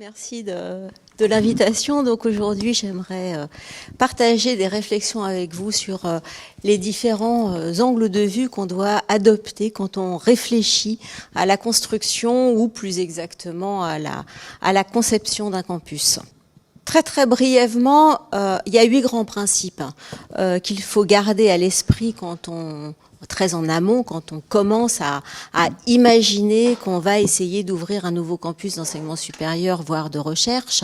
Merci de l'invitation. Donc aujourd'hui, j'aimerais partager des réflexions avec vous sur les différents angles de vue qu'on doit adopter quand on réfléchit à la construction ou plus exactement à la conception d'un campus. Très très brièvement, il y a 8 grands principes qu'il faut garder à l'esprit quand on très en amont, quand on commence à imaginer qu'on va essayer d'ouvrir un nouveau campus d'enseignement supérieur, voire de recherche.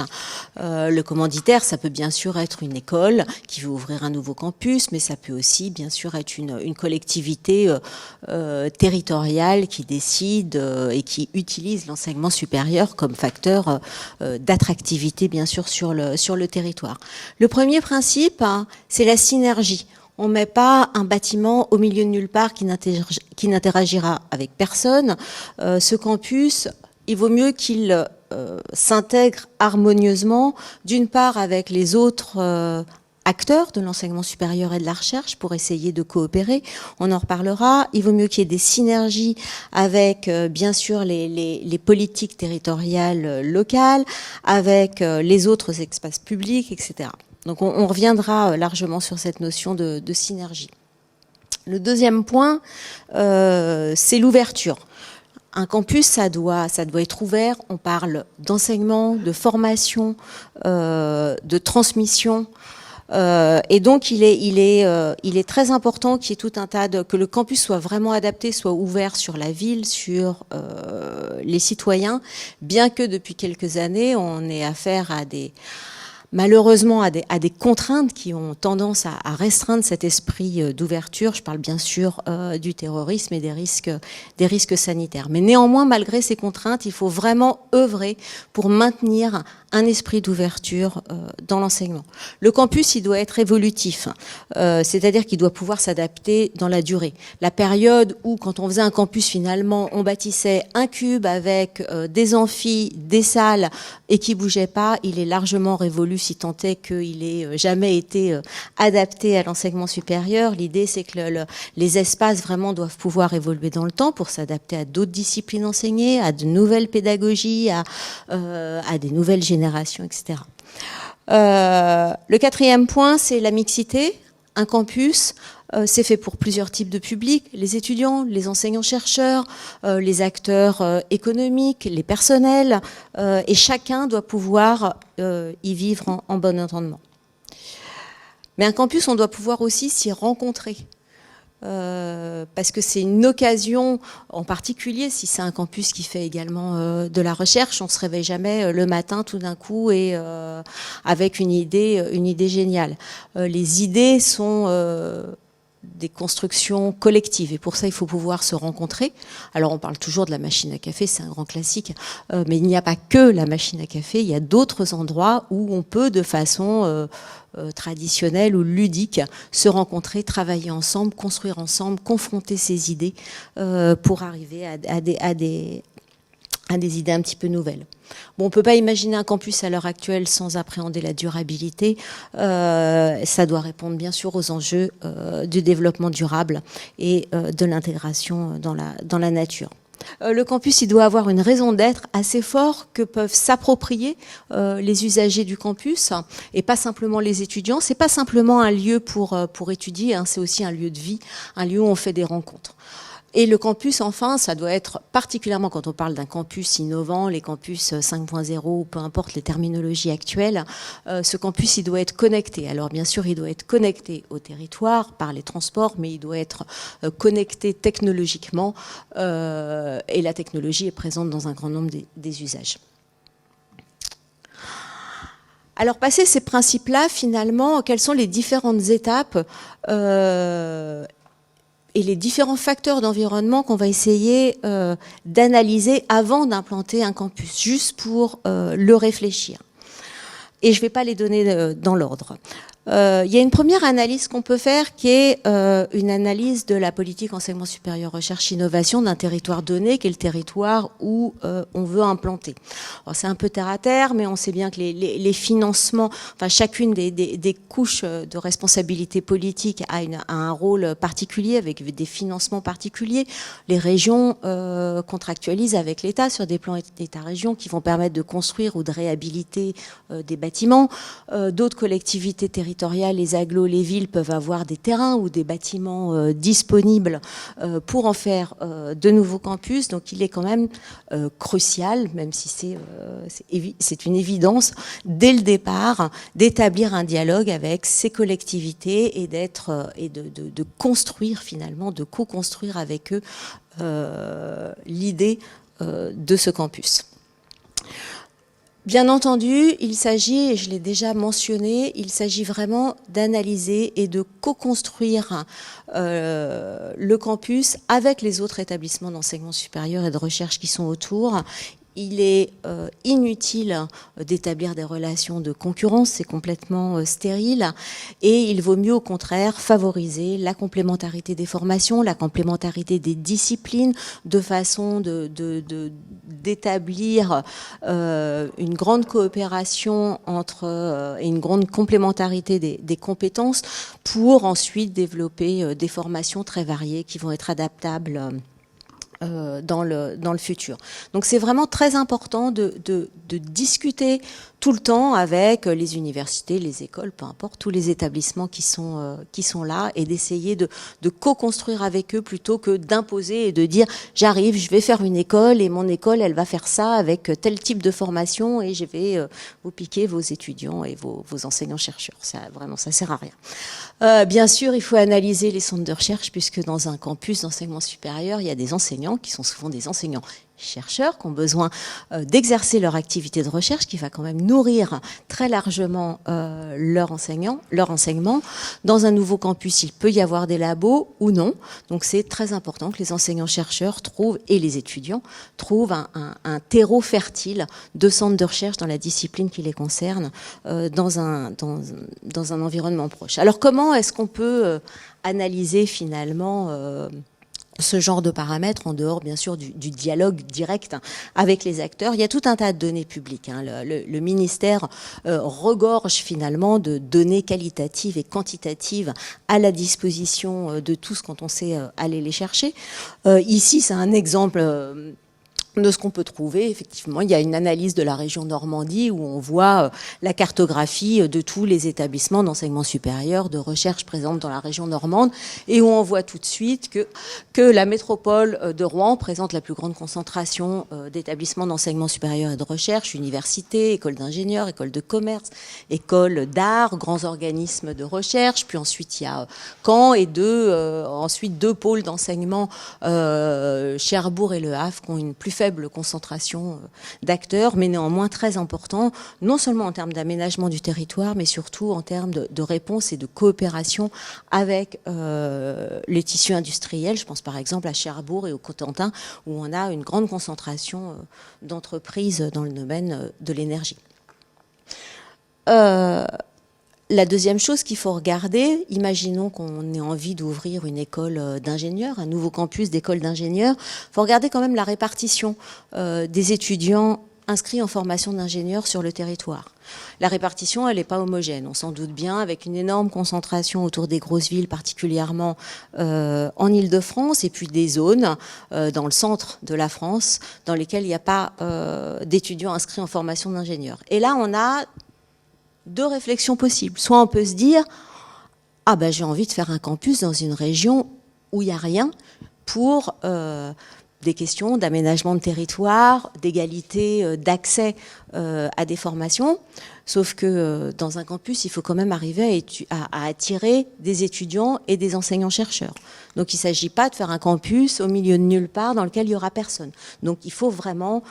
Le commanditaire, ça peut bien sûr être une école qui veut ouvrir un nouveau campus, mais ça peut aussi bien sûr être une collectivité territoriale qui décide et qui utilise l'enseignement supérieur comme facteur d'attractivité bien sûr sur le territoire. Le premier principe, c'est la synergie. On ne met pas un bâtiment au milieu de nulle part qui n'interagira avec personne. Ce campus, il vaut mieux qu'il s'intègre harmonieusement, d'une part avec les autres acteurs de l'enseignement supérieur et de la recherche pour essayer de coopérer. On en reparlera. Il vaut mieux qu'il y ait des synergies avec, bien sûr, les politiques territoriales locales, avec les autres espaces publics, etc. Donc on reviendra largement sur cette notion de synergie. Le deuxième point, c'est l'ouverture. Un campus, ça doit être ouvert. On parle d'enseignement, de formation, de transmission. Et donc il est très important qu'il y ait tout un tas que le campus soit vraiment adapté, soit ouvert sur la ville, sur les citoyens, bien que depuis quelques années on ait affaire malheureusement à des contraintes qui ont tendance à restreindre cet esprit d'ouverture. Je parle bien sûr du terrorisme et des risques sanitaires. Mais néanmoins, malgré ces contraintes, il faut vraiment œuvrer pour maintenir un esprit d'ouverture dans l'enseignement. Le campus, il doit être évolutif, c'est-à-dire qu'il doit pouvoir s'adapter dans la durée. La période où, quand on faisait un campus, finalement, on bâtissait un cube avec des amphis, des salles et qui bougeait pas, il est largement révolu si tant est qu'il ait jamais été adapté à l'enseignement supérieur. L'idée, c'est que les espaces vraiment doivent pouvoir évoluer dans le temps pour s'adapter à d'autres disciplines enseignées, à de nouvelles pédagogies, à des nouvelles générations, etc. Le quatrième point, c'est la mixité. Un campus, c'est fait pour plusieurs types de publics, les étudiants, les enseignants-chercheurs, les acteurs économiques, les personnels, et chacun doit pouvoir y vivre en bon entendement. Mais un campus, on doit pouvoir aussi s'y rencontrer. Parce que c'est une occasion, en particulier si c'est un campus qui fait également de la recherche, on ne se réveille jamais le matin tout d'un coup et avec une idée géniale. Les idées sont des constructions collectives et pour ça il faut pouvoir se rencontrer. Alors on parle toujours de la machine à café, c'est un grand classique, mais il n'y a pas que la machine à café, il y a d'autres endroits où on peut de façon traditionnelle ou ludique se rencontrer, travailler ensemble, construire ensemble, confronter ses idées pour arriver à des idées un petit peu nouvelles. Bon, on ne peut pas imaginer un campus à l'heure actuelle sans appréhender la durabilité. Ça doit répondre bien sûr aux enjeux du développement durable et de l'intégration dans la nature. Le campus, il doit avoir une raison d'être assez forte que peuvent s'approprier les usagers du campus et pas simplement les étudiants. C'est pas simplement un lieu pour étudier, hein, c'est aussi un lieu de vie, un lieu où on fait des rencontres. Et le campus, enfin, ça doit être particulièrement quand on parle d'un campus innovant, les campus 5.0, peu importe les terminologies actuelles, ce campus, il doit être connecté. Alors bien sûr, il doit être connecté au territoire par les transports, mais il doit être connecté technologiquement et la technologie est présente dans un grand nombre des usages. Alors, passé ces principes-là, finalement, quelles sont les différentes étapes et les différents facteurs d'environnement qu'on va essayer d'analyser avant d'implanter un campus, juste pour le réfléchir. Et je ne vais pas les donner dans l'ordre. Il y a une première analyse qu'on peut faire qui est une analyse de la politique enseignement supérieur, recherche, innovation d'un territoire donné, qui est le territoire où on veut implanter. Alors c'est un peu terre à terre, mais on sait bien que les financements, enfin chacune des couches de responsabilité politique a un rôle particulier avec des financements particuliers. Les régions contractualisent avec l'État sur des plans État-région qui vont permettre de construire ou de réhabiliter des bâtiments. D'autres collectivités territoriales, les agglos, les villes peuvent avoir des terrains ou des bâtiments disponibles pour en faire de nouveaux campus. Donc il est quand même crucial, même si c'est une évidence, dès le départ, d'établir un dialogue avec ces collectivités et de construire finalement, de co-construire avec eux l'idée de ce campus. Bien entendu, il s'agit, et je l'ai déjà mentionné, il s'agit vraiment d'analyser et de co-construire le campus avec les autres établissements d'enseignement supérieur et de recherche qui sont autour. Il est inutile d'établir des relations de concurrence, c'est complètement stérile, et il vaut mieux au contraire favoriser la complémentarité des formations, la complémentarité des disciplines, de façon d'établir une grande coopération et une grande complémentarité des compétences pour ensuite développer des formations très variées qui vont être adaptables dans le futur. Donc c'est vraiment très important de discuter tout le temps avec les universités, les écoles, peu importe, tous les établissements qui sont là, et d'essayer de co-construire avec eux plutôt que d'imposer et de dire j'arrive, je vais faire une école et mon école elle va faire ça avec tel type de formation et je vais vous piquer vos étudiants et vos enseignants-chercheurs. Ça sert à rien. Bien sûr, il faut analyser les centres de recherche puisque dans un campus d'enseignement supérieur, il y a des enseignants qui sont souvent des enseignants chercheurs qui ont besoin d'exercer leur activité de recherche qui va quand même nourrir très largement leur enseignement. Dans un nouveau campus, il peut y avoir des labos ou non. Donc c'est très important que les enseignants-chercheurs trouvent, et les étudiants, trouvent un terreau fertile de centres de recherche dans la discipline qui les concerne dans un environnement proche. Alors comment est-ce qu'on peut analyser finalement ce genre de paramètres, en dehors bien sûr du dialogue direct avec les acteurs? Il y a tout un tas de données publiques. Le ministère regorge finalement de données qualitatives et quantitatives à la disposition de tous quand on sait aller les chercher. Ici, c'est un exemple de ce qu'on peut trouver. Effectivement, il y a une analyse de la région Normandie où on voit la cartographie de tous les établissements d'enseignement supérieur, de recherche présents dans la région normande, et où on voit tout de suite que la métropole de Rouen présente la plus grande concentration d'établissements d'enseignement supérieur et de recherche, universités, écoles d'ingénieurs, écoles de commerce, écoles d'art, grands organismes de recherche, puis ensuite il y a Caen et ensuite deux pôles d'enseignement, Cherbourg et Le Havre, qui ont une plus faible concentration d'acteurs, mais néanmoins très important, non seulement en termes d'aménagement du territoire, mais surtout en termes de réponse et de coopération avec les tissus industriels. Je pense par exemple à Cherbourg et au Cotentin, où on a une grande concentration d'entreprises dans le domaine de l'énergie. La deuxième chose qu'il faut regarder, imaginons qu'on ait envie d'ouvrir une école d'ingénieurs, un nouveau campus d'école d'ingénieurs, il faut regarder quand même la répartition des étudiants inscrits en formation d'ingénieurs sur le territoire. La répartition, elle n'est pas homogène, on s'en doute bien, avec une énorme concentration autour des grosses villes, particulièrement en Île-de-France, et puis des zones dans le centre de la France, dans lesquelles il n'y a pas d'étudiants inscrits en formation d'ingénieurs. Et là, on a deux réflexions possibles. Soit on peut se dire « Ah ben j'ai envie de faire un campus dans une région où il n'y a rien pour des questions d'aménagement de territoire, d'égalité d'accès à des formations ». Sauf que dans un campus, il faut quand même arriver à attirer des étudiants et des enseignants-chercheurs. Donc il ne s'agit pas de faire un campus au milieu de nulle part dans lequel il n'y aura personne. Donc il faut vraiment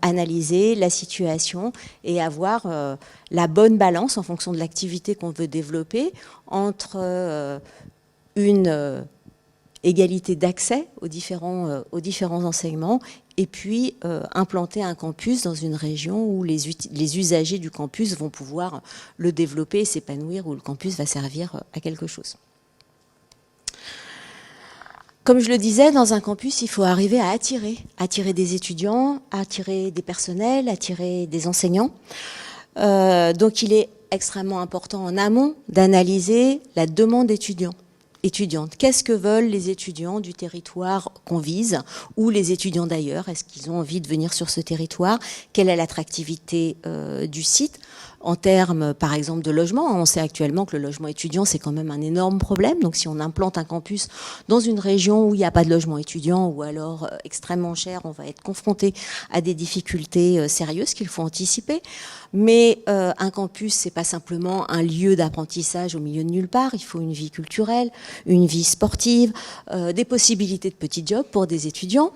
analyser la situation et avoir la bonne balance en fonction de l'activité qu'on veut développer entre une égalité d'accès aux différents enseignements et puis implanter un campus dans une région où les usagers du campus vont pouvoir le développer, s'épanouir, où le campus va servir à quelque chose. Comme je le disais, dans un campus, il faut arriver à attirer des étudiants, attirer des personnels, attirer des enseignants. Donc il est extrêmement important en amont d'analyser la demande étudiante. Qu'est-ce que veulent les étudiants du territoire qu'on vise ou les étudiants d'ailleurs? Est-ce qu'ils ont envie de venir sur ce territoire? Quelle est l'attractivité du site? En termes, par exemple, de logement, on sait actuellement que le logement étudiant, c'est quand même un énorme problème. Donc, si on implante un campus dans une région où il n'y a pas de logement étudiant ou alors extrêmement cher, on va être confronté à des difficultés sérieuses qu'il faut anticiper. Mais un campus, c'est pas simplement un lieu d'apprentissage au milieu de nulle part. Il faut une vie culturelle, une vie sportive, des possibilités de petits jobs pour des étudiants.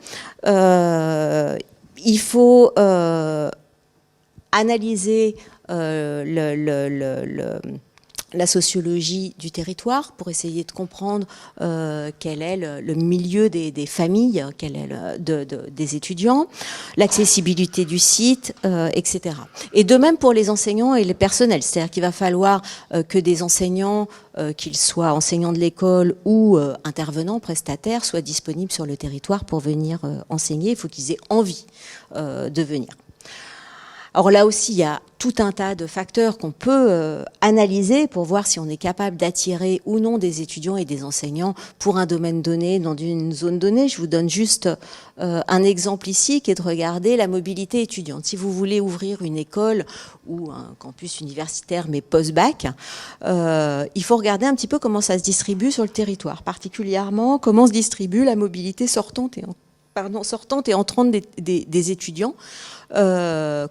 Il faut analyser la sociologie du territoire pour essayer de comprendre quel est le milieu des familles, quel est des étudiants, l'accessibilité du site, etc. Et de même pour les enseignants et les personnels, c'est-à-dire qu'il va falloir que des enseignants, qu'ils soient enseignants de l'école ou intervenants, prestataires, soient disponibles sur le territoire pour venir enseigner. Il faut qu'ils aient envie de venir. Alors là aussi, il y a tout un tas de facteurs qu'on peut analyser pour voir si on est capable d'attirer ou non des étudiants et des enseignants pour un domaine donné, dans une zone donnée. Je vous donne juste un exemple ici, qui est de regarder la mobilité étudiante. Si vous voulez ouvrir une école ou un campus universitaire, mais post-bac, il faut regarder un petit peu comment ça se distribue sur le territoire, particulièrement comment se distribue la mobilité sortante et entrante des étudiants.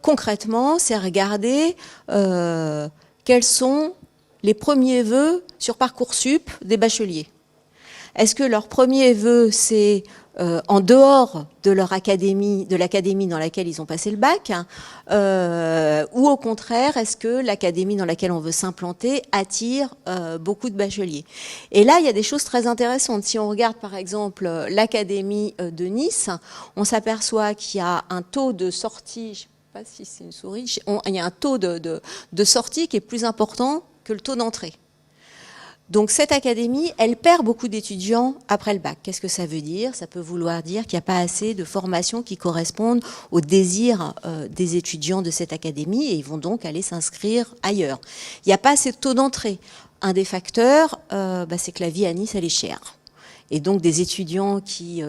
Concrètement, c'est regarder quels sont les premiers vœux sur Parcoursup des bacheliers. Est-ce que leur premier vœu, c'est en dehors de leur académie, de l'académie dans laquelle ils ont passé le bac, ou au contraire, est-ce que l'académie dans laquelle on veut s'implanter attire beaucoup de bacheliers? Et là, il y a des choses très intéressantes. Si on regarde par exemple l'académie de Nice, on s'aperçoit qu'il y a un taux de sortie, je ne sais pas si c'est une souris, il y a un taux de sortie qui est plus important que le taux d'entrée. Donc cette académie, elle perd beaucoup d'étudiants après le bac. Qu'est-ce que ça veut dire? Ça peut vouloir dire qu'il n'y a pas assez de formations qui correspondent aux désirs des étudiants de cette académie et ils vont donc aller s'inscrire ailleurs. Il n'y a pas assez de taux d'entrée. Un des facteurs, c'est que la vie à Nice, elle est chère. Et donc des étudiants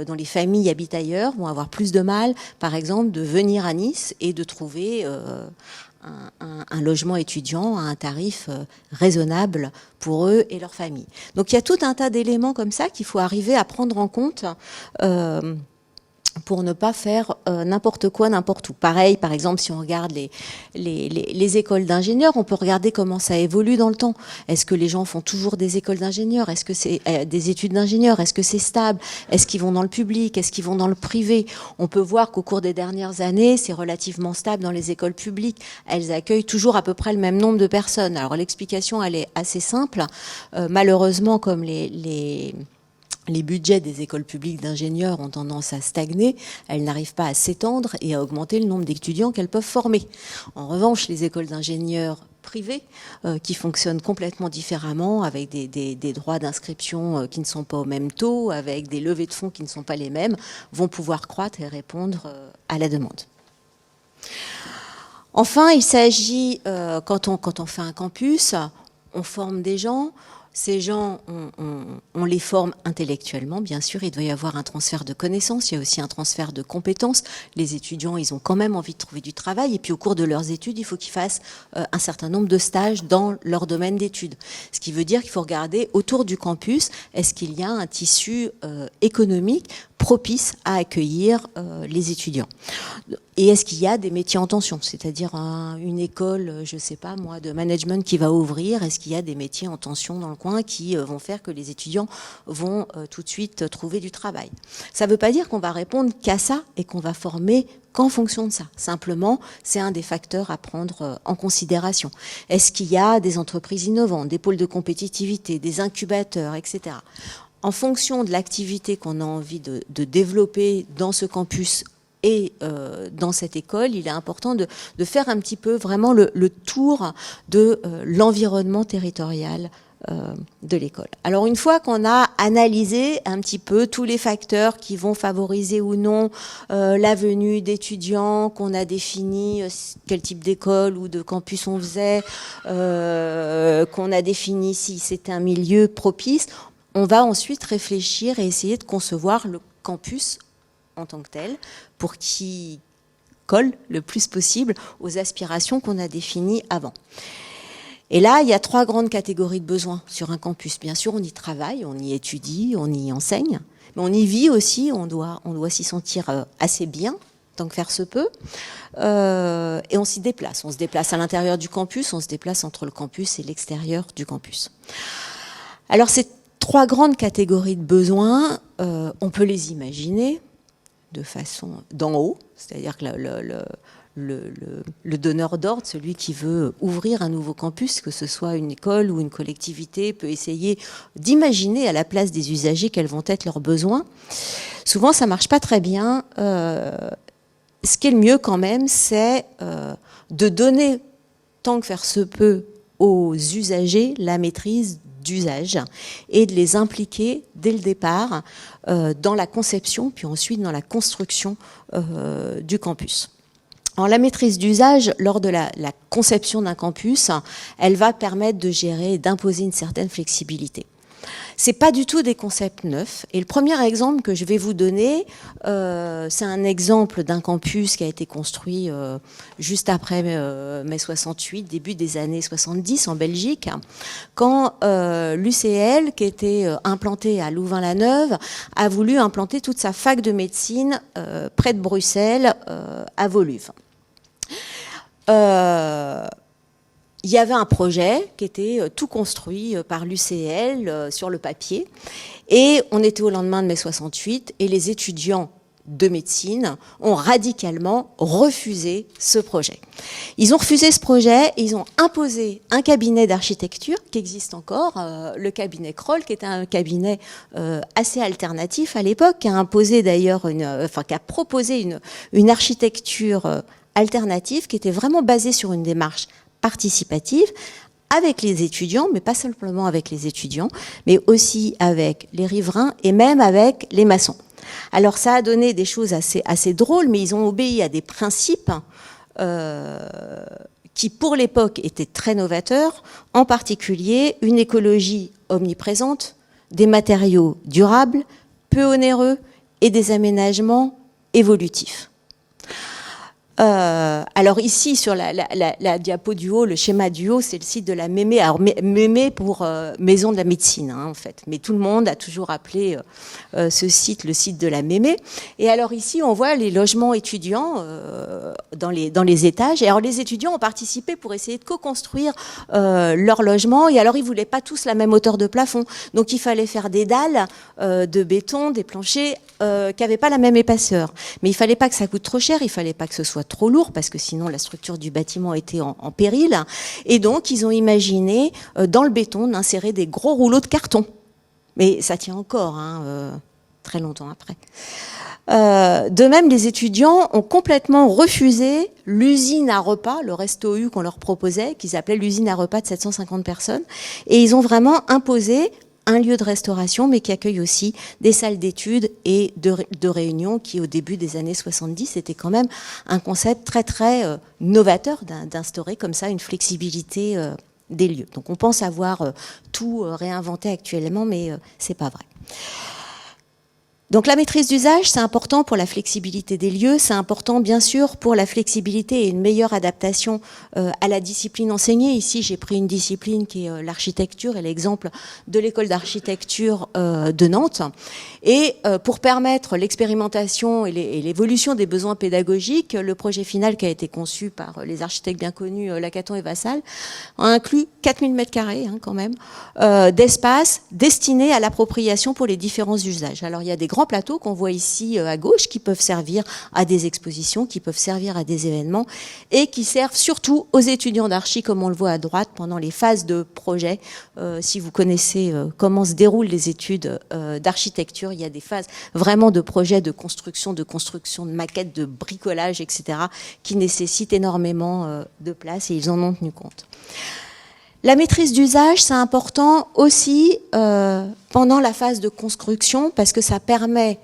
dont les familles habitent ailleurs vont avoir plus de mal, par exemple, de venir à Nice et de trouver un logement étudiant à un tarif raisonnable pour eux et leur famille. Donc il y a tout un tas d'éléments comme ça qu'il faut arriver à prendre en compte pour ne pas faire n'importe quoi, n'importe où. Pareil, par exemple, si on regarde les écoles d'ingénieurs, on peut regarder comment ça évolue dans le temps. Est-ce que les gens font toujours des écoles d'ingénieurs? Est-ce que c'est des études d'ingénieurs? Est-ce que c'est stable? Est-ce qu'ils vont dans le public? Est-ce qu'ils vont dans le privé? On peut voir qu'au cours des dernières années, c'est relativement stable dans les écoles publiques. Elles accueillent toujours à peu près le même nombre de personnes. Alors l'explication, elle est assez simple. Malheureusement, comme les budgets des écoles publiques d'ingénieurs ont tendance à stagner, elles n'arrivent pas à s'étendre et à augmenter le nombre d'étudiants qu'elles peuvent former. En revanche, les écoles d'ingénieurs privées, qui fonctionnent complètement différemment, avec des droits d'inscription qui ne sont pas au même taux, avec des levées de fonds qui ne sont pas les mêmes, vont pouvoir croître et répondre à la demande. Enfin, il s'agit, quand on fait un campus, on forme des gens. Ces gens, on les forme intellectuellement, bien sûr. Il doit y avoir un transfert de connaissances. Il y a aussi un transfert de compétences. Les étudiants, ils ont quand même envie de trouver du travail. Et puis, au cours de leurs études, il faut qu'ils fassent un certain nombre de stages dans leur domaine d'études. Ce qui veut dire qu'il faut regarder autour du campus, est-ce qu'il y a un tissu économique propice à accueillir les étudiants. Et est-ce qu'il y a des métiers en tension, c'est-à-dire une école, je ne sais pas moi, de management qui va ouvrir, est-ce qu'il y a des métiers en tension dans le coin qui vont faire que les étudiants vont tout de suite trouver du travail. Ça ne veut pas dire qu'on va répondre qu'à ça et qu'on va former qu'en fonction de ça. Simplement, c'est un des facteurs à prendre en considération. Est-ce qu'il y a des entreprises innovantes, des pôles de compétitivité, des incubateurs, etc. En fonction de l'activité qu'on a envie de développer dans ce campus Et dans cette école, il est important de faire un petit peu vraiment le tour de l'environnement territorial de l'école. Alors une fois qu'on a analysé un petit peu tous les facteurs qui vont favoriser ou non la venue d'étudiants, qu'on a défini quel type d'école ou de campus on faisait, qu'on a défini si c'était un milieu propice, on va ensuite réfléchir et essayer de concevoir le campus en tant que tel pour qu'il colle le plus possible aux aspirations qu'on a définies avant. Et là, il y a 3 grandes catégories de besoins sur un campus. Bien sûr, on y travaille, on y étudie, on y enseigne, mais on y vit aussi, on doit s'y sentir assez bien, tant que faire se peut, et on s'y déplace. On se déplace à l'intérieur du campus, on se déplace entre le campus et l'extérieur du campus. Alors, ces 3 grandes catégories de besoins, on peut les imaginer de façon d'en haut, c'est-à-dire que le donneur d'ordre, celui qui veut ouvrir un nouveau campus, que ce soit une école ou une collectivité, peut essayer d'imaginer à la place des usagers quels vont être leurs besoins. Souvent, ça ne marche pas très bien. Ce qui est le mieux quand même, c'est de donner, tant que faire se peut, aux usagers la maîtrise d'usage et de les impliquer dès le départ dans la conception, puis ensuite dans la construction du campus. Alors, la maîtrise d'usage, lors de la conception d'un campus, elle va permettre de gérer et d'imposer une certaine flexibilité. C'est pas du tout des concepts neufs. Et le premier exemple que je vais vous donner, c'est un exemple d'un campus qui a été construit juste après mai 68, début des années 70 en Belgique, quand l'UCL, qui était implantée à Louvain-la-Neuve, a voulu implanter toute sa fac de médecine près de Bruxelles, à Woluwe. Il y avait un projet qui était tout construit par l'UCL sur le papier. Et on était au lendemain de mai 68 et les étudiants de médecine ont radicalement refusé ce projet. Ils ont refusé ce projet et ils ont imposé un cabinet d'architecture qui existe encore, le cabinet Kroll, qui était un cabinet assez alternatif à l'époque, qui a imposé d'ailleurs qui a proposé une architecture alternative qui était vraiment basée sur une démarche participative avec les étudiants, mais pas simplement avec les étudiants, mais aussi avec les riverains et même avec les maçons. Alors ça a donné des choses assez drôles, mais ils ont obéi à des principes qui, pour l'époque, étaient très novateurs, en particulier une écologie omniprésente, des matériaux durables, peu onéreux et des aménagements évolutifs. Alors ici, sur la diapo du haut, le schéma du haut, c'est le site de la Mémé. Alors Mémé pour Maison de la Médecine, en fait. Mais tout le monde a toujours appelé ce site le site de la Mémé. Et alors ici, on voit les logements étudiants dans les étages. Et alors les étudiants ont participé pour essayer de co-construire leur logement. Et alors ils voulaient pas tous la même hauteur de plafond. Donc il fallait faire des dalles de béton, des planchers qui n'avaient pas la même épaisseur. Mais il fallait pas que ça coûte trop cher, il fallait pas que ce soit trop lourd, parce que sinon la structure du bâtiment était en péril. Et donc ils ont imaginé dans le béton d'insérer des gros rouleaux de carton. Mais ça tient encore, très longtemps après. De même, les étudiants ont complètement refusé l'usine à repas, le resto U qu'on leur proposait, qu'ils appelaient l'usine à repas de 750 personnes. Et ils ont vraiment imposé un lieu de restauration, mais qui accueille aussi des salles d'études et de réunions, qui au début des années 70, était quand même un concept très très novateur d'instaurer comme ça une flexibilité des lieux. Donc on pense avoir tout réinventé actuellement, mais c'est pas vrai. Donc la maîtrise d'usage, c'est important pour la flexibilité des lieux, c'est important bien sûr pour la flexibilité et une meilleure adaptation à la discipline enseignée. Ici, j'ai pris une discipline qui est l'architecture et l'exemple de l'école d'architecture de Nantes. Et pour permettre l'expérimentation et l'évolution des besoins pédagogiques, le projet final qui a été conçu par les architectes bien connus Lacaton et Vassal a inclus 4000 m² quand même d'espace destinés à l'appropriation pour les différents usages. Alors il y a des grands plateaux qu'on voit ici à gauche, qui peuvent servir à des expositions, qui peuvent servir à des événements, et qui servent surtout aux étudiants d'archi, comme on le voit à droite, pendant les phases de projet. Si vous connaissez comment se déroulent les études d'architecture, il y a des phases vraiment de projet, de construction, de maquettes, de bricolage, etc., qui nécessitent énormément de place, et ils en ont tenu compte. La maîtrise d'usage, c'est important aussi pendant la phase de construction, parce que ça permet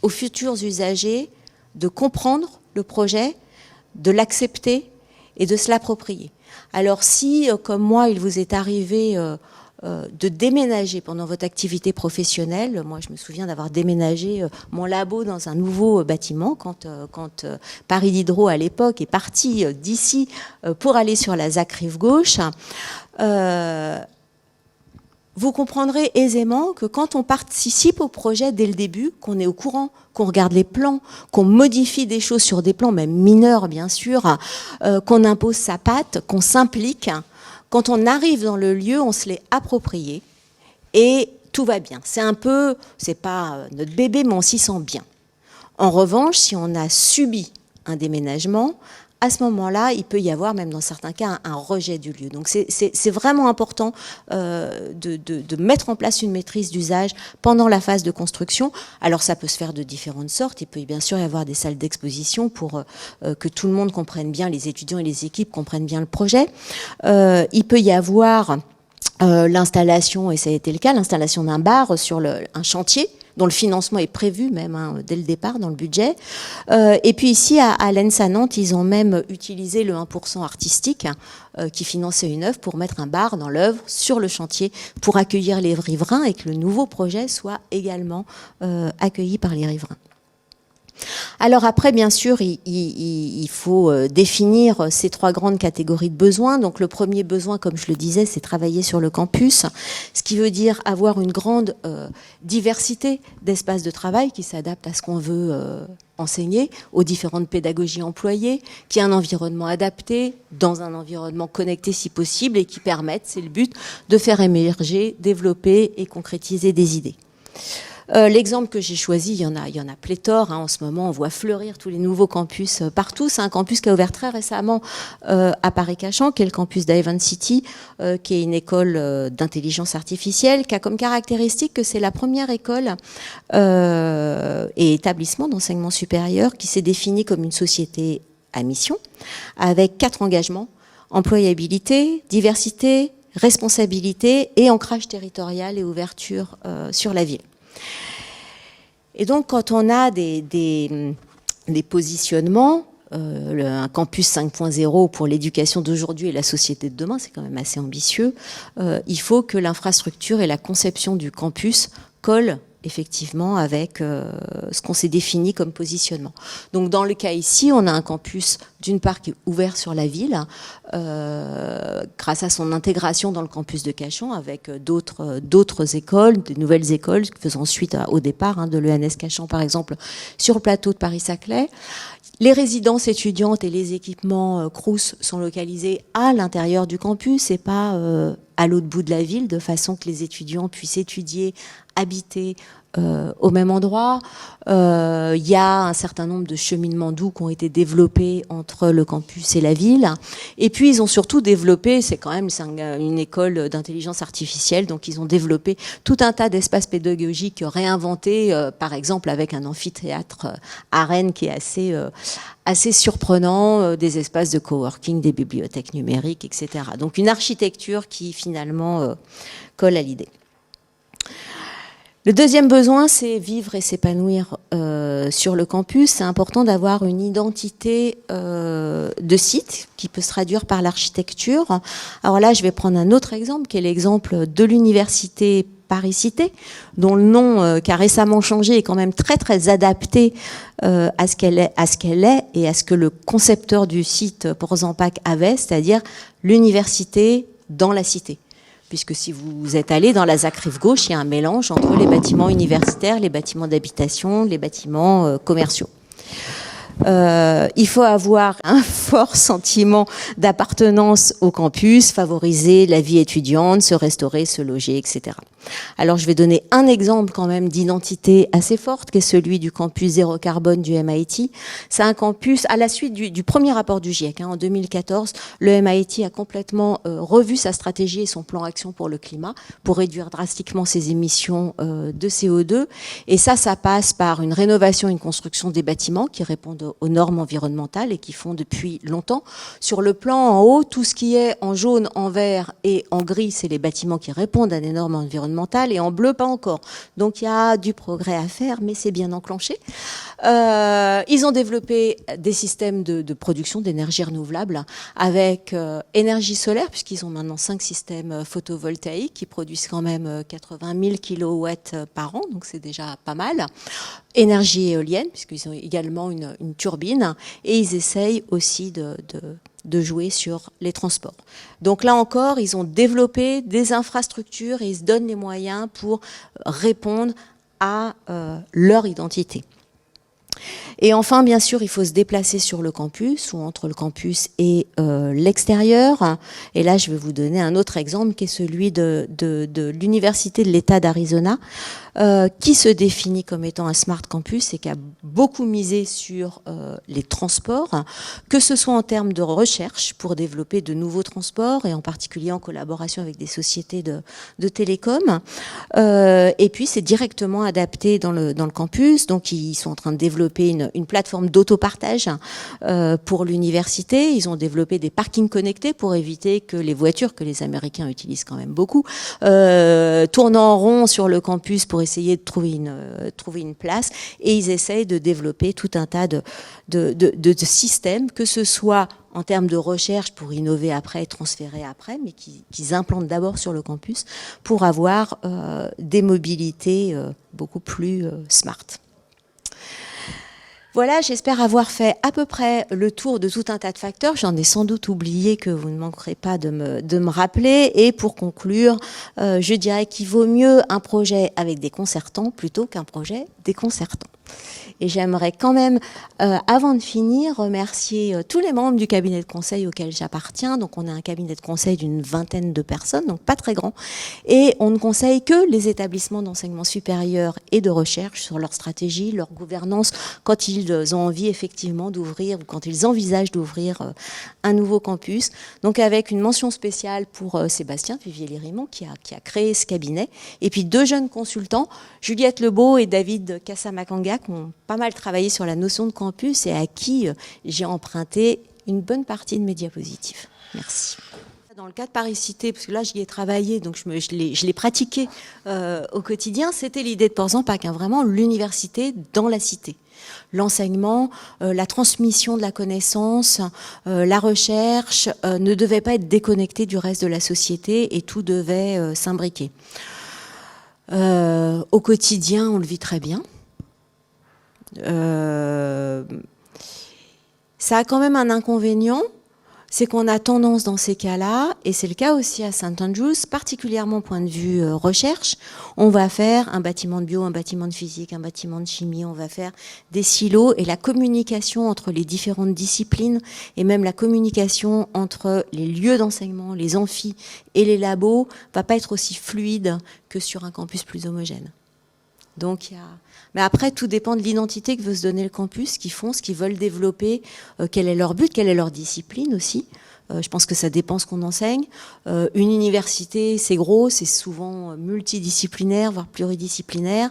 aux futurs usagers de comprendre le projet, de l'accepter et de se l'approprier. Alors si, comme moi, il vous est arrivé de déménager pendant votre activité professionnelle, moi je me souviens d'avoir déménagé mon labo dans un nouveau bâtiment quand Paris Diderot à l'époque est parti d'ici pour aller sur la ZAC rive gauche. Vous comprendrez aisément que quand on participe au projet dès le début, qu'on est au courant, qu'on regarde les plans, qu'on modifie des choses sur des plans, même mineurs bien sûr, qu'on impose sa patte, qu'on s'implique, quand on arrive dans le lieu, on se l'est approprié et tout va bien. C'est pas notre bébé, mais on s'y sent bien. En revanche, si on a subi un déménagement, à ce moment-là, il peut y avoir, même dans certains cas, un rejet du lieu. Donc c'est vraiment important de mettre en place une maîtrise d'usage pendant la phase de construction. Alors ça peut se faire de différentes sortes. Il peut bien sûr y avoir des salles d'exposition pour que tout le monde comprenne bien, les étudiants et les équipes comprennent bien le projet. Il peut y avoir l'installation, et ça a été le cas, l'installation d'un bar sur un chantier, dont le financement est prévu même dès le départ dans le budget. Et puis ici, à l'ENS à Nantes, ils ont même utilisé le 1% artistique qui finançait une œuvre pour mettre un bar dans l'œuvre sur le chantier pour accueillir les riverains et que le nouveau projet soit également accueilli par les riverains. Alors après, bien sûr, il faut définir ces trois grandes catégories de besoins. Donc le premier besoin, comme je le disais, c'est travailler sur le campus, ce qui veut dire avoir une grande diversité d'espaces de travail qui s'adaptent à ce qu'on veut enseigner, aux différentes pédagogies employées, qui ait un environnement adapté, dans un environnement connecté si possible, et qui permettent, c'est le but, de faire émerger, développer et concrétiser des idées. L'exemple que j'ai choisi, il y en a pléthore. En ce moment, on voit fleurir tous les nouveaux campus partout. C'est un campus qui a ouvert très récemment à Paris-Cachan, qui est le campus d'Ivan City, qui est une école d'intelligence artificielle, qui a comme caractéristique que c'est la première école et établissement d'enseignement supérieur qui s'est définie comme une société à mission, avec 4 engagements: employabilité, diversité, responsabilité et ancrage territorial et ouverture sur la ville. Et donc, quand on a des positionnements, un campus 5.0 pour l'éducation d'aujourd'hui et la société de demain, c'est quand même assez ambitieux, il faut que l'infrastructure et la conception du campus collent effectivement avec ce qu'on s'est défini comme positionnement. Donc dans le cas ici, on a un campus d'une part qui est ouvert sur la ville, grâce à son intégration dans le campus de Cachan avec d'autres écoles, de nouvelles écoles, faisant suite au départ de l'ENS Cachan par exemple, sur le plateau de Paris-Saclay. Les résidences étudiantes et les équipements Crous sont localisés à l'intérieur du campus et pas à l'autre bout de la ville, de façon que les étudiants puissent étudier, habiter au même endroit. Il y a un certain nombre de cheminements doux qui ont été développés entre le campus et la ville. Et puis ils ont surtout développé, c'est une école d'intelligence artificielle, donc ils ont développé tout un tas d'espaces pédagogiques réinventés, par exemple avec un amphithéâtre à Rennes qui est assez surprenant, des espaces de coworking, des bibliothèques numériques, etc. Donc une architecture qui finalement colle à l'idée. Le deuxième besoin, c'est vivre et s'épanouir sur le campus. C'est important d'avoir une identité de site qui peut se traduire par l'architecture. Alors là, je vais prendre un autre exemple, qui est l'exemple de l'université Paris-Cité, dont le nom qui a récemment changé est quand même très très adapté à ce qu'elle est et à ce que le concepteur du site Porzampac avait, c'est-à-dire l'université dans la cité. Puisque si vous êtes allé dans la ZAC rive gauche, il y a un mélange entre les bâtiments universitaires, les bâtiments d'habitation, les bâtiments commerciaux. Il faut avoir un fort sentiment d'appartenance au campus, favoriser la vie étudiante, se restaurer, se loger, etc. Alors je vais donner un exemple quand même d'identité assez forte, qui est celui du campus zéro carbone du MIT. C'est un campus, à la suite du premier rapport du GIEC, en 2014, le MIT a complètement revu sa stratégie et son plan action pour le climat, pour réduire drastiquement ses émissions de CO2. Et ça passe par une rénovation, une construction des bâtiments qui répondent aux normes environnementales et qui font depuis longtemps. Sur le plan en haut, tout ce qui est en jaune, en vert et en gris, c'est les bâtiments qui répondent à des normes environnementales, et en bleu, pas encore. Donc il y a du progrès à faire, mais c'est bien enclenché. Ils ont développé des systèmes de production d'énergie renouvelable avec énergie solaire, puisqu'ils ont maintenant 5 systèmes photovoltaïques qui produisent quand même 80 000 kilowatts par an, donc c'est déjà pas mal. Énergie éolienne, puisqu'ils ont également une turbine, et ils essayent aussi de jouer sur les transports. Donc là encore, ils ont développé des infrastructures et ils se donnent les moyens pour répondre à leur identité. Et enfin, bien sûr, il faut se déplacer sur le campus ou entre le campus et l'extérieur. Et là, je vais vous donner un autre exemple qui est celui de l'Université de l'État d'Arizona, qui se définit comme étant un smart campus et qui a beaucoup misé sur les transports, que ce soit en termes de recherche pour développer de nouveaux transports et en particulier en collaboration avec des sociétés de télécom. Et puis, c'est directement adapté dans le campus. Donc, ils sont en train de développer une plateforme d'autopartage pour l'université. Ils ont développé des parkings connectés pour éviter que les voitures, que les Américains utilisent quand même beaucoup, tournent en rond sur le campus pour essayer de trouver une place. Et ils essayent de développer tout un tas de systèmes, que ce soit en termes de recherche pour innover après et transférer après, mais qu'ils implantent d'abord sur le campus pour avoir des mobilités beaucoup plus smart. Voilà, j'espère avoir fait à peu près le tour de tout un tas de facteurs. J'en ai sans doute oublié que vous ne manquerez pas de me rappeler. Et pour conclure, je dirais qu'il vaut mieux un projet avec des concertants plutôt qu'un projet déconcertant. Et j'aimerais quand même, avant de finir, remercier tous les membres du cabinet de conseil auquel j'appartiens. Donc on a un cabinet de conseil d'une vingtaine de personnes, donc pas très grand. Et on ne conseille que les établissements d'enseignement supérieur et de recherche sur leur stratégie, leur gouvernance, quand ils ont envie effectivement d'ouvrir ou quand ils envisagent d'ouvrir un nouveau campus. Donc avec une mention spéciale pour Sébastien Vivier-Lérimont qui a créé ce cabinet. Et puis 2 jeunes consultants, Juliette Lebeau et David Kassamakanga, qui ont pas mal travaillé sur la notion de campus et à qui j'ai emprunté une bonne partie de mes diapositives. Merci. Dans le cas de Paris Cité, parce que là j'y ai travaillé, donc je l'ai pratiqué au quotidien, c'était l'idée de Porzampac, vraiment l'université dans la cité. L'enseignement, la transmission de la connaissance, la recherche ne devait pas être déconnecté du reste de la société et tout devait s'imbriquer. Au quotidien, on le vit très bien. Ça a quand même un inconvénient, c'est qu'on a tendance dans ces cas-là, et c'est le cas aussi à St Andrews, particulièrement point de vue recherche, on va faire un bâtiment de bio, un bâtiment de physique, un bâtiment de chimie, on va faire des silos, et la communication entre les différentes disciplines, et même la communication entre les lieux d'enseignement, les amphis et les labos, va pas être aussi fluide que sur un campus plus homogène. Donc mais après, tout dépend de l'identité que veut se donner le campus, ce qu'ils font, ce qu'ils veulent développer, quel est leur but, quelle est leur discipline aussi. Je pense que ça dépend ce qu'on enseigne. Une université, c'est gros, c'est souvent multidisciplinaire, voire pluridisciplinaire.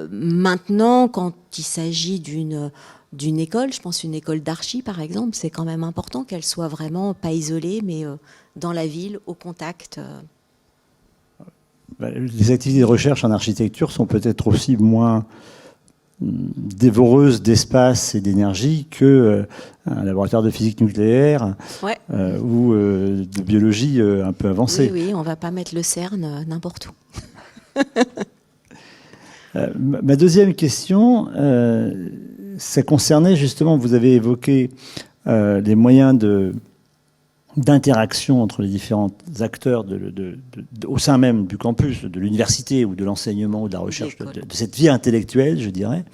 Maintenant, quand il s'agit d'une école, je pense une école d'archi par exemple, c'est quand même important qu'elle soit vraiment pas isolée, mais dans la ville, au contact. Les activités de recherche en architecture sont peut-être aussi moins dévoreuses d'espace et d'énergie que un laboratoire de physique nucléaire ou de biologie un peu avancée. Oui, on ne va pas mettre le CERN n'importe où. Ma deuxième question, ça concernait justement, vous avez évoqué les moyens d'interaction entre les différents acteurs au sein même du campus, de l'université ou de l'enseignement ou de la recherche, de cette vie intellectuelle, je dirais.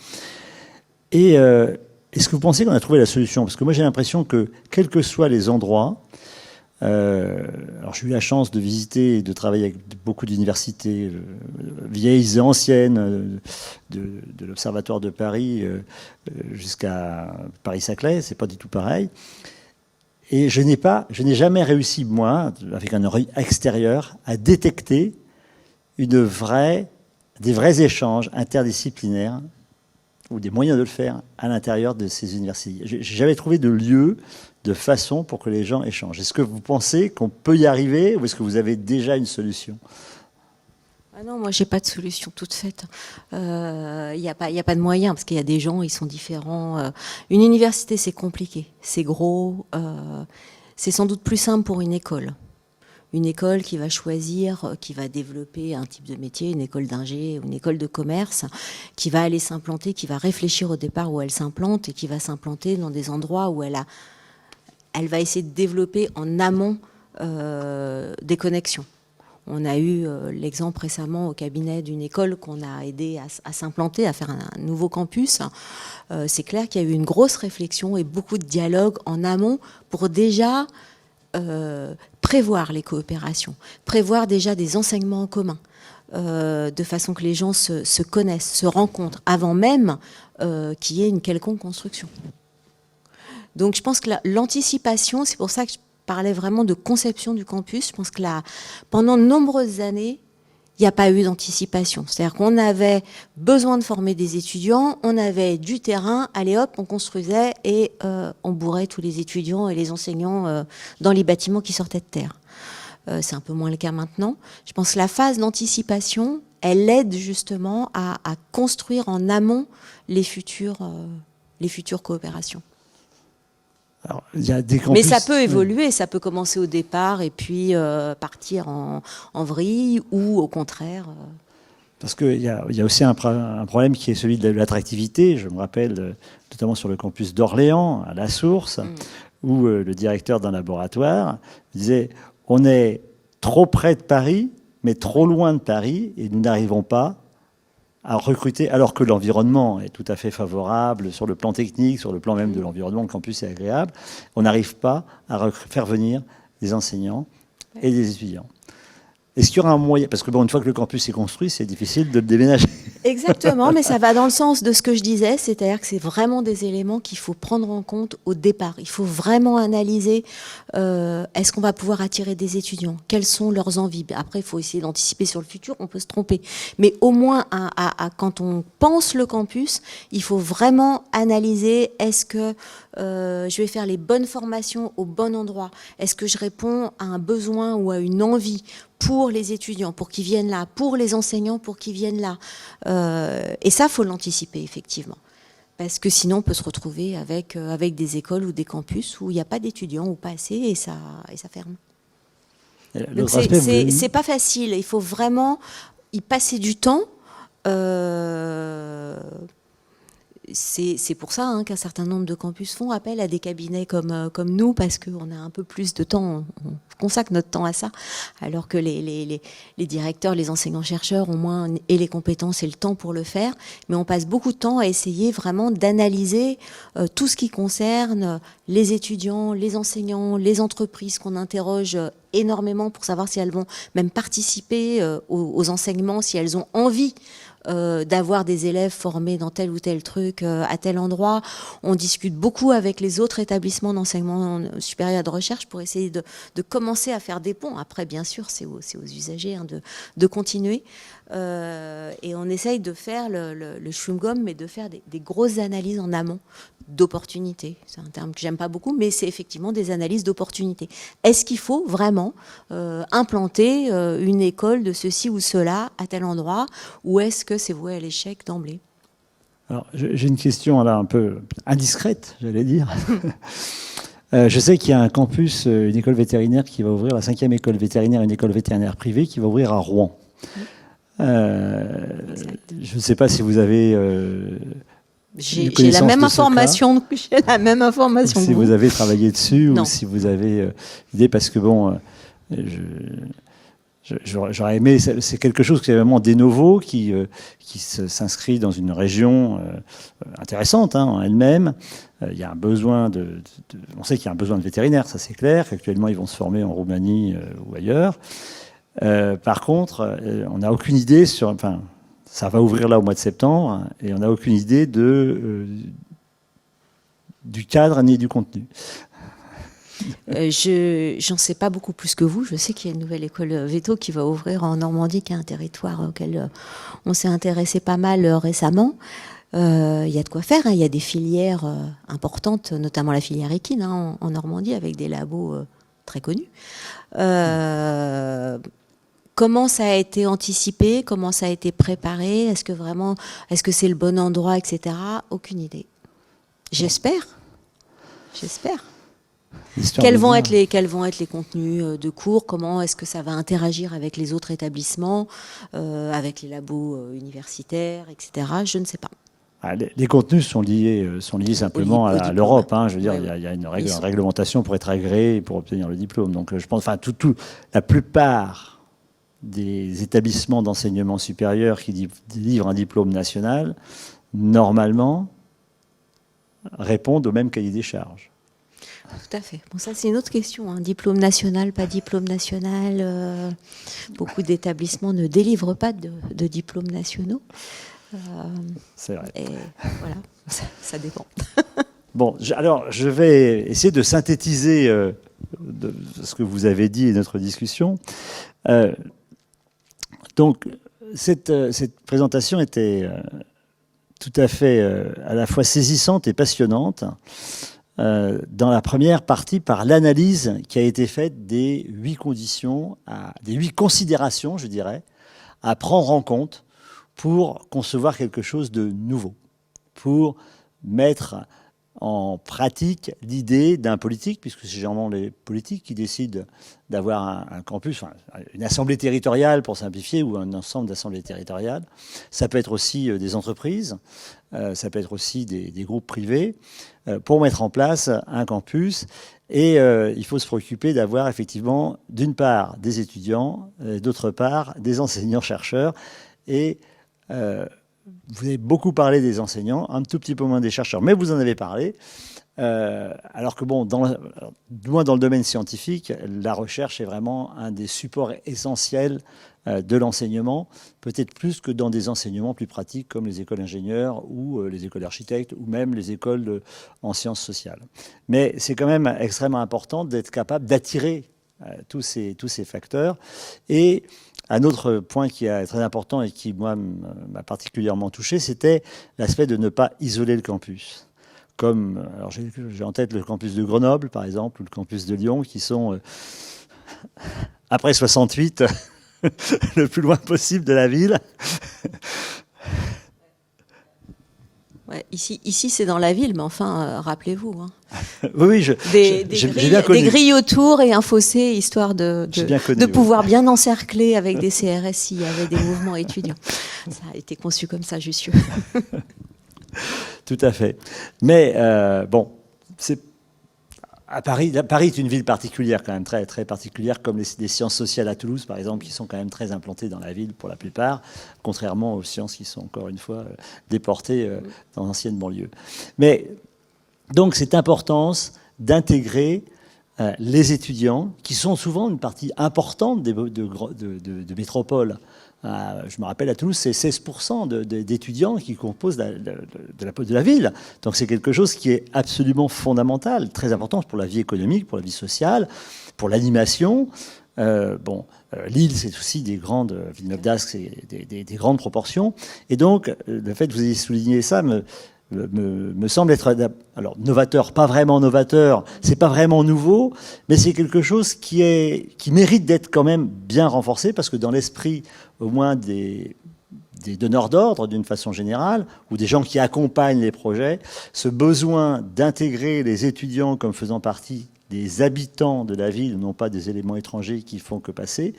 Et est-ce que vous pensez qu'on a trouvé la solution? Parce que moi j'ai l'impression que, quels que soient les endroits, Alors j'ai eu la chance de visiter et de travailler avec beaucoup d'universités vieilles et anciennes, de l'Observatoire de Paris jusqu'à Paris-Saclay, c'est pas du tout pareil. Et je n'ai jamais réussi, moi, avec un œil extérieur, à détecter des vrais échanges interdisciplinaires ou des moyens de le faire à l'intérieur de ces universités. J'ai jamais trouvé de lieu, de façon pour que les gens échangent. Est-ce que vous pensez qu'on peut y arriver ou est-ce que vous avez déjà une solution ? Ah non, moi j'ai pas de solution toute faite. Il y a pas de moyen parce qu'il y a des gens, ils sont différents. Une université c'est compliqué, c'est gros. C'est sans doute plus simple pour une école. Une école qui va choisir, qui va développer un type de métier, une école d'ingé ou une école de commerce, qui va aller s'implanter, qui va réfléchir au départ où elle s'implante et qui va s'implanter dans des endroits où elle va essayer de développer en amont des connexions. On a eu l'exemple récemment au cabinet d'une école qu'on a aidé à s'implanter, à faire un nouveau campus. C'est clair qu'il y a eu une grosse réflexion et beaucoup de dialogue en amont pour déjà prévoir les coopérations, prévoir déjà des enseignements en commun, de façon que les gens se connaissent, se rencontrent, avant même qu'il y ait une quelconque construction. Donc je pense que l'anticipation, c'est pour ça que je parlais vraiment de conception du campus. Je pense que pendant de nombreuses années, il n'y a pas eu d'anticipation. C'est-à-dire qu'on avait besoin de former des étudiants, on avait du terrain, allez hop, on construisait et on bourrait tous les étudiants et les enseignants dans les bâtiments qui sortaient de terre. C'est un peu moins le cas maintenant. Je pense que la phase d'anticipation, elle aide justement à construire en amont les futures coopérations. Alors, il y a des campus, mais ça peut évoluer, ça peut commencer au départ et puis partir en vrille ou au contraire. Parce qu'il y a aussi un problème qui est celui de l'attractivité. Je me rappelle notamment sur le campus d'Orléans, à La Source, où le directeur d'un laboratoire disait « On est trop près de Paris, mais trop loin de Paris, et nous n'arrivons pas à recruter, alors que l'environnement est tout à fait favorable sur le plan technique, sur le plan même de l'environnement, le campus est agréable. On n'arrive pas à faire venir des enseignants et des étudiants. » Est-ce qu'il y aura un moyen, parce que bon, une fois que le campus est construit, c'est difficile de le déménager. Exactement, mais ça va dans le sens de ce que je disais, c'est-à-dire que c'est vraiment des éléments qu'il faut prendre en compte au départ. Il faut vraiment analyser, est-ce qu'on va pouvoir attirer des étudiants ? Quelles sont leurs envies ? Après, il faut essayer d'anticiper sur le futur, on peut se tromper. Mais au moins, quand on pense le campus, il faut vraiment analyser, est-ce que je vais faire les bonnes formations au bon endroit ? Est-ce que je réponds à un besoin ou à une envie pour les étudiants, pour qu'ils viennent là, pour les enseignants, pour qu'ils viennent là. Et ça, il faut l'anticiper, effectivement. Parce que sinon, on peut se retrouver avec des écoles ou des campus où il n'y a pas d'étudiants ou pas assez, et ça ferme. Donc c'est pas facile, il faut vraiment y passer du temps. C'est pour ça qu'un certain nombre de campus font appel à des cabinets comme nous, parce qu'on a un peu plus de temps, on consacre notre temps à ça, alors que les directeurs, les enseignants-chercheurs ont moins et les compétences et le temps pour le faire, mais on passe beaucoup de temps à essayer vraiment d'analyser tout ce qui concerne les étudiants, les enseignants, les entreprises qu'on interroge énormément pour savoir si elles vont même participer aux enseignements, si elles ont envie d'avoir des élèves formés dans tel ou tel truc à tel endroit. On discute beaucoup avec les autres établissements d'enseignement supérieur de recherche pour essayer de commencer à faire des ponts. Après, bien sûr, c'est aux usagers de continuer. Et on essaye de faire le chewing-gum, mais de faire des grosses analyses en amont d'opportunités. C'est un terme que j'aime pas beaucoup, mais c'est effectivement des analyses d'opportunités. Est-ce qu'il faut vraiment implanter une école de ceci ou cela à tel endroit, ou est-ce que c'est voué à l'échec d'emblée ? Alors, j'ai une question là un peu indiscrète, j'allais dire. Je sais qu'il y a un campus, une école vétérinaire qui va ouvrir, la 5e école vétérinaire, une école vétérinaire privée qui va ouvrir à Rouen. Je ne sais pas si vous avez... J'ai la même information que si vous avez travaillé dessus, ou si vous avez idée, parce que bon, J'aurais aimé, c'est quelque chose qui est vraiment des nouveaux, qui s'inscrit dans une région intéressante en elle-même. Il y a un besoin on sait qu'il y a un besoin de vétérinaires, ça c'est clair. Actuellement, ils vont se former en Roumanie ou ailleurs. Par contre, on n'a aucune idée enfin, ça va ouvrir là au mois de septembre, et on n'a aucune idée du cadre ni du contenu. J'en sais pas beaucoup plus que vous. Je sais qu'il y a une nouvelle école veto qui va ouvrir en Normandie, qui est un territoire auquel on s'est intéressé pas mal récemment. Il y a de quoi faire. Il y a des filières importantes, notamment la filière équine en Normandie, avec des labos très connus. Comment ça a été anticipé? Comment ça a été préparé? Est-ce que c'est le bon endroit, etc. Aucune idée. J'espère. Quels vont être les contenus de cours? Comment est-ce que ça va interagir avec les autres établissements, avec les labos universitaires, etc. Je ne sais pas. Les contenus sont liés simplement à l'Europe. Je veux dire, il y a une réglementation pour être agréé et pour obtenir le diplôme. Donc, je pense, la plupart des établissements d'enseignement supérieur qui délivrent un diplôme national, normalement, répondent au même cahier des charges. Tout à fait. Bon, ça, c'est une autre question. Diplôme national, pas diplôme national. Beaucoup d'établissements ne délivrent pas de diplômes nationaux. C'est vrai. Et voilà, ça dépend. Bon, alors, je vais essayer de synthétiser ce que vous avez dit et notre discussion. Donc, cette présentation était tout à fait à la fois saisissante et passionnante. Dans la première partie, par l'analyse qui a été faite des 8 conditions, des 8 considérations, je dirais, à prendre en compte pour concevoir quelque chose de nouveau, pour mettre en pratique l'idée d'un politique, puisque c'est généralement les politiques qui décident d'avoir un campus, enfin, une assemblée territoriale pour simplifier, ou un ensemble d'assemblées territoriales. Ça peut être aussi des entreprises, ça peut être aussi des groupes privés, pour mettre en place un campus. Et il faut se préoccuper d'avoir effectivement, d'une part, des étudiants, d'autre part, des enseignants-chercheurs. Et vous avez beaucoup parlé des enseignants, un tout petit peu moins des chercheurs, mais vous en avez parlé. Alors que, bon, moins dans le domaine scientifique, la recherche est vraiment un des supports essentiels de l'enseignement, peut-être plus que dans des enseignements plus pratiques comme les écoles d'ingénieurs ou les écoles d'architectes ou même les écoles en sciences sociales. Mais c'est quand même extrêmement important d'être capable d'attirer tous ces facteurs. Et un autre point qui est très important et qui, moi, m'a particulièrement touché, c'était l'aspect de ne pas isoler le campus. Alors j'ai en tête le campus de Grenoble, par exemple, ou le campus de Lyon, qui sont, après 68, le plus loin possible de la ville. Ouais, ici c'est dans la ville, mais enfin, rappelez-vous. Oui, j'ai bien connu. Des grilles autour et un fossé, histoire de pouvoir bien encercler avec des CRS s'il y avait des mouvements étudiants. Ça a été conçu comme ça, Jussieu. Tout à fait. Mais bon, Paris est une ville particulière, quand même très, très particulière, comme les sciences sociales à Toulouse, par exemple, qui sont quand même très implantées dans la ville pour la plupart, contrairement aux sciences qui sont encore une fois déportées dans l'ancienne banlieue. Mais donc cette importance d'intégrer les étudiants, qui sont souvent une partie importante de métropoles. Je me rappelle, à Toulouse, c'est 16% d'étudiants qui composent de la ville. Donc c'est quelque chose qui est absolument fondamental, très important pour la vie économique, pour la vie sociale, pour l'animation. Lille, c'est aussi Villeneuve d'Ascq, c'est des grandes proportions. Et donc, le fait que vous ayez souligné ça me semble être, alors, novateur, pas vraiment novateur, c'est pas vraiment nouveau, mais c'est quelque chose qui mérite d'être quand même bien renforcé, parce que dans l'esprit, au moins des donneurs d'ordre, d'une façon générale, ou des gens qui accompagnent les projets, ce besoin d'intégrer les étudiants comme faisant partie des habitants de la ville, non pas des éléments étrangers qui font que passer,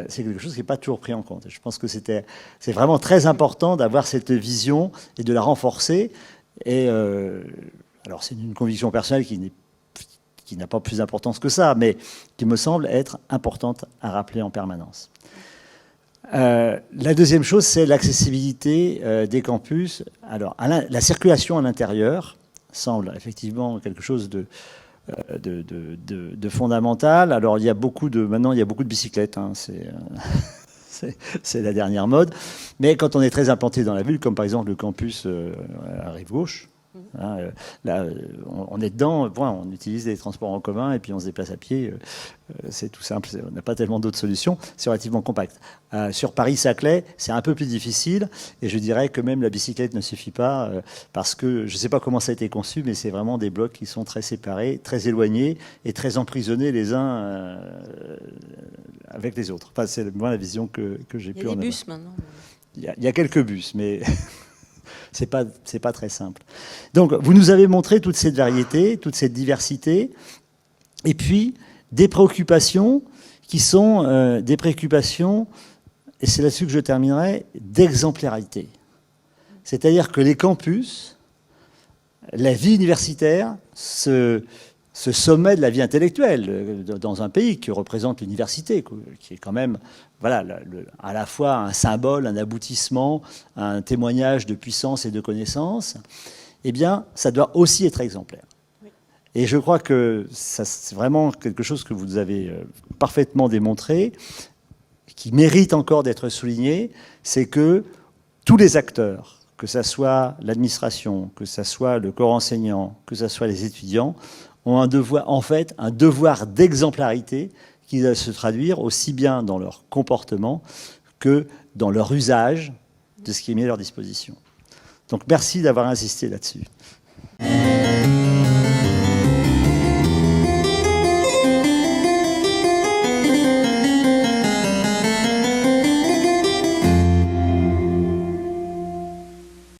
c'est quelque chose qui n'est pas toujours pris en compte. Je pense que c'est vraiment très important d'avoir cette vision et de la renforcer. Et alors c'est une conviction personnelle qui qui n'a pas plus d'importance que ça, mais qui me semble être importante à rappeler en permanence. La deuxième chose, c'est l'accessibilité des campus. Alors, la circulation à l'intérieur semble effectivement quelque chose de fondamental. Alors, maintenant, il y a beaucoup de bicyclettes. Hein, c'est la dernière mode. Mais quand on est très implanté dans la ville, comme par exemple le campus à Rive-Gauche, hein, là, on est dedans, on utilise les transports en commun et puis on se déplace à pied. C'est tout simple, on n'a pas tellement d'autres solutions. C'est relativement compact. Sur Paris-Saclay, c'est un peu plus difficile. Et je dirais que même la bicyclette ne suffit pas parce que je ne sais pas comment ça a été conçu, mais c'est vraiment des blocs qui sont très séparés, très éloignés et très emprisonnés les uns avec les autres. Enfin, c'est moi la vision que j'ai pu en avoir. Il y a des bus maintenant. Il y a quelques bus, mais c'est pas très simple. Donc, vous nous avez montré toute cette variété, toute cette diversité, et puis des préoccupations qui sont des préoccupations, et c'est là-dessus que je terminerai, d'exemplarité. C'est-à-dire que les campus, la vie universitaire, ce sommet de la vie intellectuelle dans un pays qui représente l'université, qui est quand même voilà, à la fois un symbole, un aboutissement, un témoignage de puissance et de connaissance, eh bien, ça doit aussi être exemplaire. Oui. Et je crois que c'est vraiment quelque chose que vous avez parfaitement démontré, qui mérite encore d'être souligné, c'est que tous les acteurs, que ce soit l'administration, que ce soit le corps enseignant, que ce soit les étudiants, ont un devoir d'exemplarité qui doit se traduire aussi bien dans leur comportement que dans leur usage de ce qui est mis à leur disposition. Donc merci d'avoir insisté là-dessus.